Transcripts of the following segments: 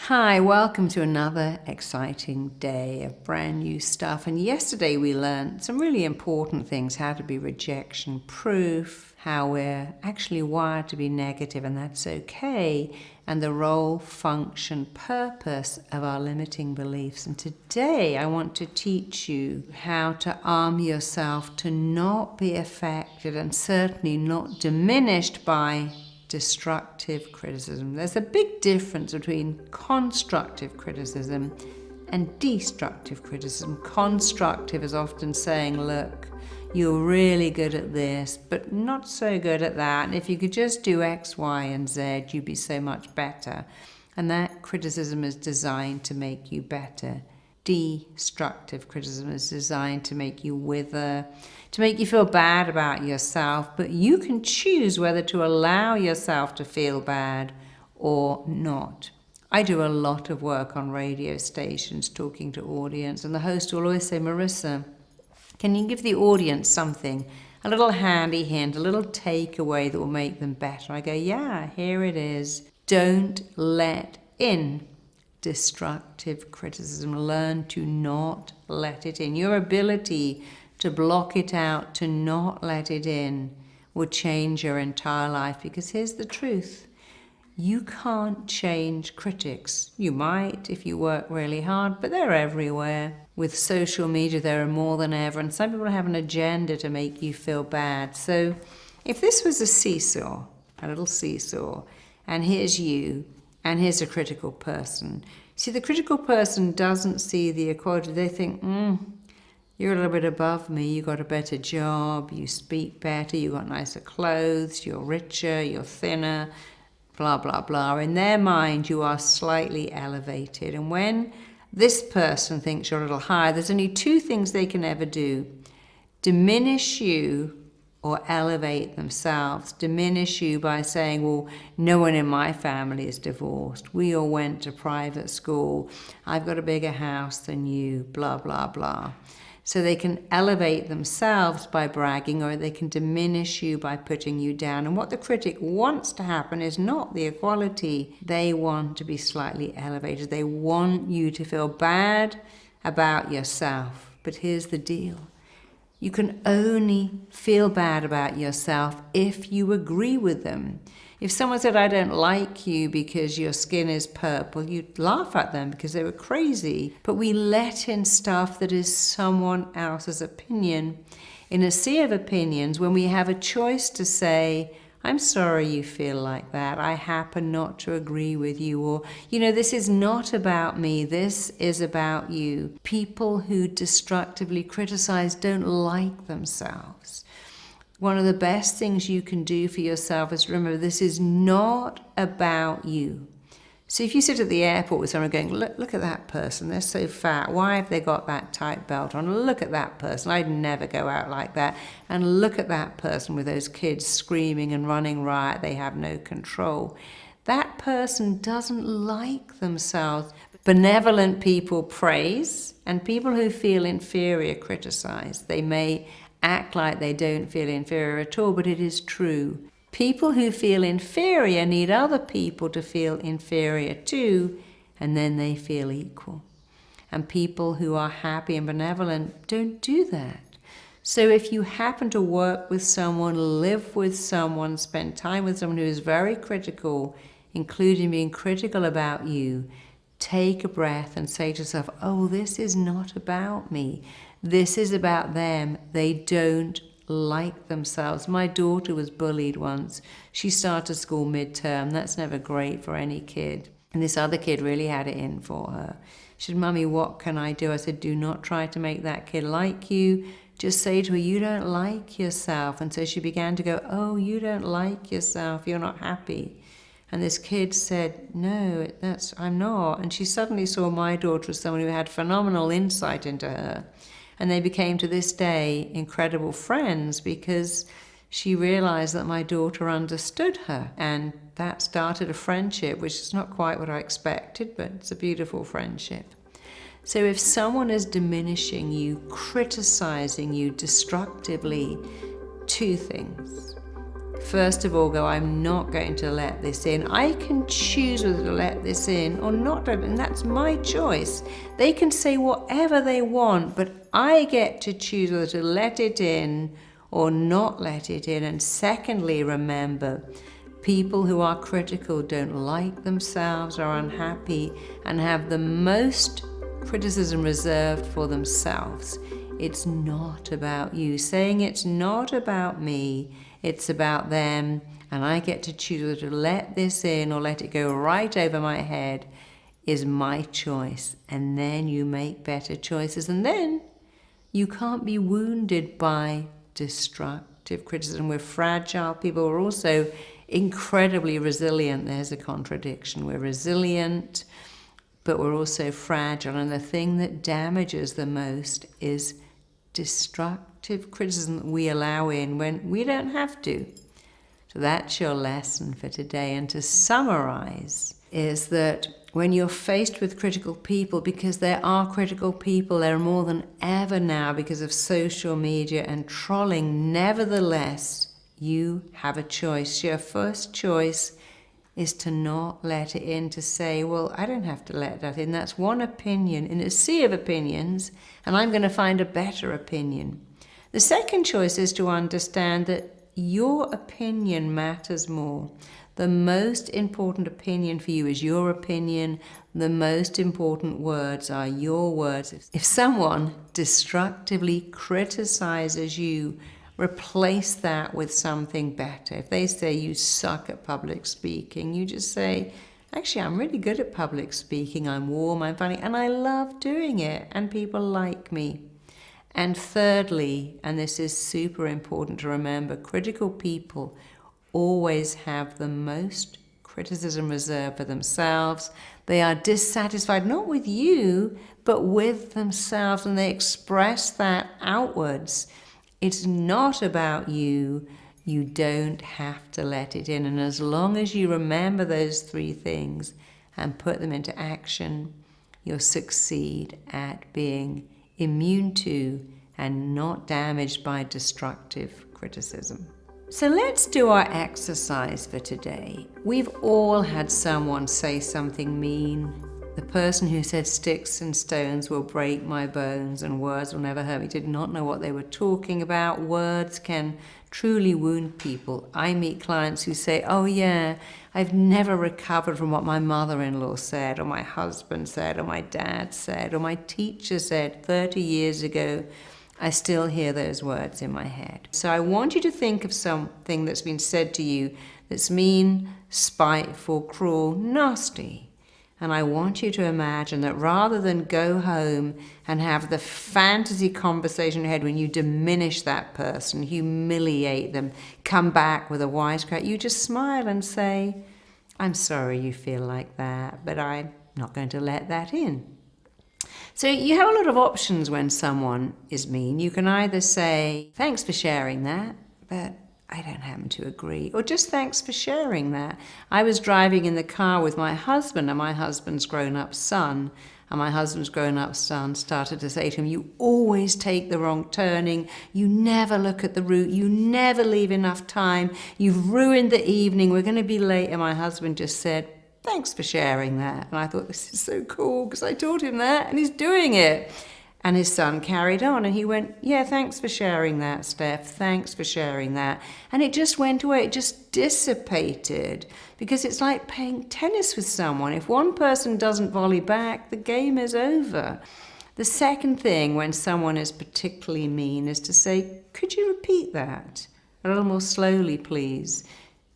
Hi, welcome to another exciting day of brand new stuff. And yesterday we learned some really important things: how to be rejection proof, how we're actually wired to be negative and that's okay, and the role, function, purpose of our limiting beliefs. And today I want to teach you how to arm yourself to not be affected and certainly not diminished by destructive criticism. There's a big difference between constructive criticism and destructive criticism. Constructive is often saying, look, you're really good at this, but not so good at that. And if you could just do X, Y, and Z, you'd be so much better. And that criticism is designed to make you better. Destructive criticism is designed to make you wither, to make you feel bad about yourself, but you can choose whether to allow yourself to feel bad or not. I do a lot of work on radio stations talking to audience, and the host will always say, Marissa, can you give the audience something, a little handy hint, a little takeaway that will make them better? I go, yeah, here it is. Don't let in destructive criticism. Learn to not let it in. Your ability to block it out, to not let it in, will change your entire life. Because here's the truth: you can't change critics. You might if you work really hard, but they're everywhere. With social media, there are more than ever, and some people have an agenda to make you feel bad. So if this was a seesaw, a little seesaw, and here's you, and here's a critical person. See, the critical person doesn't see the equality. They think, you're a little bit above me, you got a better job, you speak better, you got nicer clothes, you're richer, you're thinner, blah, blah, blah. In their mind, you are slightly elevated. And when this person thinks you're a little higher, there's only two things they can ever do: diminish you or elevate themselves. Diminish you by saying, well, no one in my family is divorced. We all went to private school. I've got a bigger house than you, blah, blah, blah. So they can elevate themselves by bragging, or they can diminish you by putting you down. And what the critic wants to happen is not the equality. They want to be slightly elevated. They want you to feel bad about yourself. But here's the deal: you can only feel bad about yourself if you agree with them. If someone said, I don't like you because your skin is purple, you'd laugh at them because they were crazy. But we let in stuff that is someone else's opinion. In a sea of opinions, when we have a choice to say, I'm sorry you feel like that, I happen not to agree with you, or, this is not about me, this is about you. People who destructively criticize don't like themselves. One of the best things you can do for yourself is remember, this is not about you. So if you sit at the airport with someone going, look at that person, they're so fat, why have they got that tight belt on? Look at that person, I'd never go out like that. And look at that person with those kids screaming and running riot, they have no control. That person doesn't like themselves. Benevolent people praise, and people who feel inferior criticize. They may act like they don't feel inferior at all, but it is true. People who feel inferior need other people to feel inferior too, and then they feel equal. And people who are happy and benevolent don't do that. So if you happen to work with someone, live with someone, spend time with someone who is very critical, including being critical about you, take a breath and say to yourself, oh, this is not about me. This is about them. They don't like themselves. My daughter was bullied once. She started school midterm. That's never great for any kid. And this other kid really had it in for her. She said, Mummy, what can I do? I said, do not try to make that kid like you. Just say to her, you don't like yourself. And so she began to go, oh, you don't like yourself. You're not happy. And this kid said, no, I'm not. And she suddenly saw my daughter as someone who had phenomenal insight into her. And they became, to this day, incredible friends because she realized that my daughter understood her. And that started a friendship, which is not quite what I expected, but it's a beautiful friendship. So if someone is diminishing you, criticizing you destructively, two things. First of all, go, I'm not going to let this in. I can choose whether to let this in or not, and that's my choice. They can say whatever they want, but I get to choose whether to let it in or not let it in. And secondly, remember, people who are critical don't like themselves, are unhappy, and have the most criticism reserved for themselves. It's not about you. Saying it's not about me, it's about them, and I get to choose whether to let this in or let it go right over my head is my choice. And then you make better choices, and then you can't be wounded by destructive criticism. We're fragile people. We're also incredibly resilient. There's a contradiction. We're resilient, but we're also fragile. And the thing that damages the most is destructive criticism that we allow in when we don't have to. So that's your lesson for today. And to summarize, is that when you're faced with critical people, because there are critical people, there are more than ever now because of social media and trolling, nevertheless, you have a choice. Your first choice is to not let it in, to say, well, I don't have to let that in. That's one opinion in a sea of opinions, and I'm going to find a better opinion. The second choice is to understand that your opinion matters more. The most important opinion for you is your opinion. The most important words are your words. If someone destructively criticizes you, replace that with something better. If they say you suck at public speaking, you just say, actually, I'm really good at public speaking. I'm warm, I'm funny, and I love doing it, and people like me. And thirdly, and this is super important to remember, critical people always have the most criticism reserved for themselves. They are dissatisfied, not with you, but with themselves, and they express that outwards. It's not about you. You don't have to let it in. And as long as you remember those three things and put them into action, you'll succeed at being immune to and not damaged by destructive criticism. So let's do our exercise for today. We've all had someone say something mean. The person who said sticks and stones will break my bones and words will never hurt me did not know what they were talking about. Words can truly wound people. I meet clients who say, oh yeah, I've never recovered from what my mother-in-law said, or my husband said, or my dad said, or my teacher said 30 years ago. I still hear those words in my head. So I want you to think of something that's been said to you that's mean, spiteful, cruel, nasty. And I want you to imagine that rather than go home and have the fantasy conversation in your head when you diminish that person, humiliate them, come back with a wisecrack, you just smile and say, I'm sorry you feel like that, but I'm not going to let that in. So you have a lot of options when someone is mean. You can either say, thanks for sharing that, but I don't happen to agree, or just thanks for sharing that. I was driving in the car with my husband and my husband's grown-up son, and my husband's grown-up son started to say to him, you always take the wrong turning, you never look at the route, you never leave enough time, you've ruined the evening, we're going to be late. And my husband just said, thanks for sharing that. And I thought, this is so cool because I taught him that and he's doing it. And his son carried on and he went, yeah, thanks for sharing that, Steph. Thanks for sharing that. And it just went away. It just dissipated because it's like playing tennis with someone. If one person doesn't volley back, the game is over. The second thing when someone is particularly mean is to say, could you repeat that a little more slowly, please?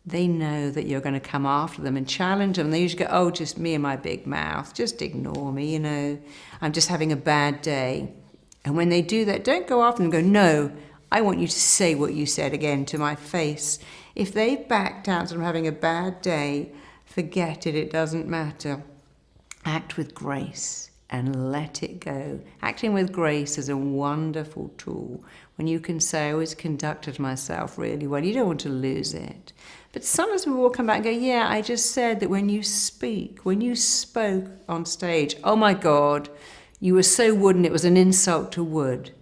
They know that you're going to come after them and challenge them. They usually go, oh, just me and my big mouth. Just ignore me, you know. I'm just having a bad day. And when they do that, don't go after them and go, no, I want you to say what you said again to my face. If they backed out from having a bad day, forget it. It doesn't matter. Act with grace and let it go. Acting with grace is a wonderful tool when you can say, I always conducted myself really well. You don't want to lose it. But sometimes we will come back and go, yeah, I just said that when you spoke on stage, oh my God, you were so wooden, it was an insult to wood.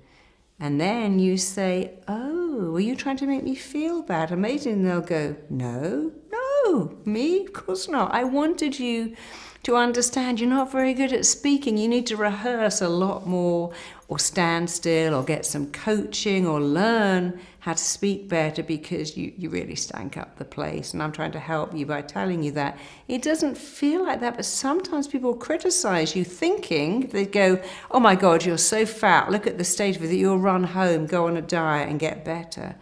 And then you say, oh, are you trying to make me feel bad? Amazing. They'll go, no, me? Of course not. I wanted you to understand you're not very good at speaking. You need to rehearse a lot more, or stand still, or get some coaching, or learn how to speak better, because you really stank up the place. And I'm trying to help you by telling you that. It doesn't feel like that, but sometimes people criticize you thinking, they go, oh my God, you're so fat. Look at the state of it. You'll run home, go on a diet and get better.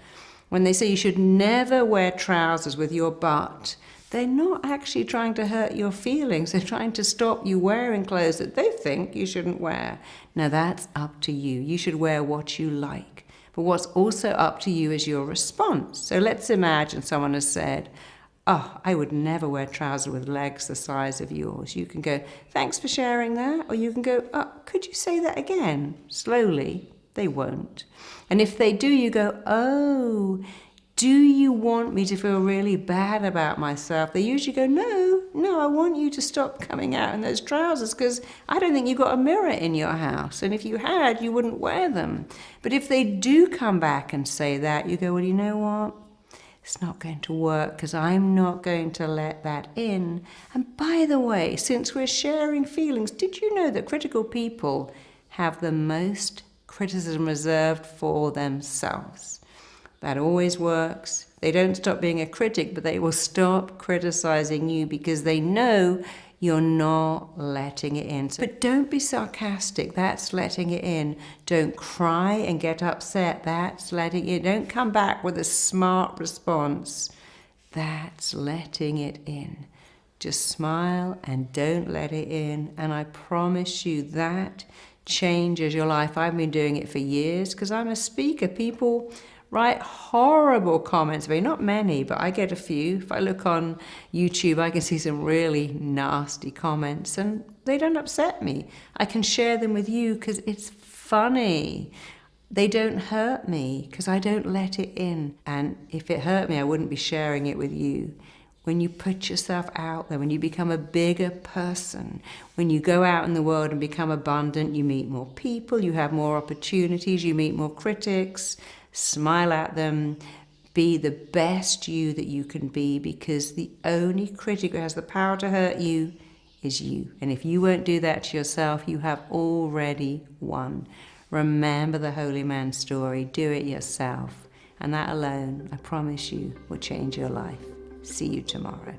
When they say you should never wear trousers with your butt, they're not actually trying to hurt your feelings. They're trying to stop you wearing clothes that they think you shouldn't wear. Now that's up to you. You should wear what you like. But what's also up to you is your response. So let's imagine someone has said, oh, I would never wear trousers with legs the size of yours. You can go, thanks for sharing that. Or you can go, oh, could you say that again? Slowly. They won't. And if they do, you go, oh, do you want me to feel really bad about myself? They usually go, no, I want you to stop coming out in those trousers, because I don't think you've got a mirror in your house. And if you had, you wouldn't wear them. But if they do come back and say that, you go, well, you know what? It's not going to work, because I'm not going to let that in. And by the way, since we're sharing feelings, did you know that critical people have the most criticism reserved for themselves? That always works. They don't stop being a critic, but they will stop criticizing you because they know you're not letting it in. But don't be sarcastic. That's letting it in. Don't cry and get upset. That's letting it in. Don't come back with a smart response. That's letting it in. Just smile and don't let it in. And I promise you that changes your life. I've been doing it for years because I'm a speaker. People write horrible comments. I mean, not many, but I get a few. If I look on YouTube, I can see some really nasty comments, and they don't upset me. I can share them with you because it's funny. They don't hurt me because I don't let it in. And if it hurt me, I wouldn't be sharing it with you. When you put yourself out there, when you become a bigger person, when you go out in the world and become abundant, you meet more people, you have more opportunities, you meet more critics. Smile at them, be the best you that you can be, because the only critic who has the power to hurt you is you. And if you won't do that to yourself, you have already won. Remember the holy man story, do it yourself. And that alone, I promise you, will change your life. See you tomorrow.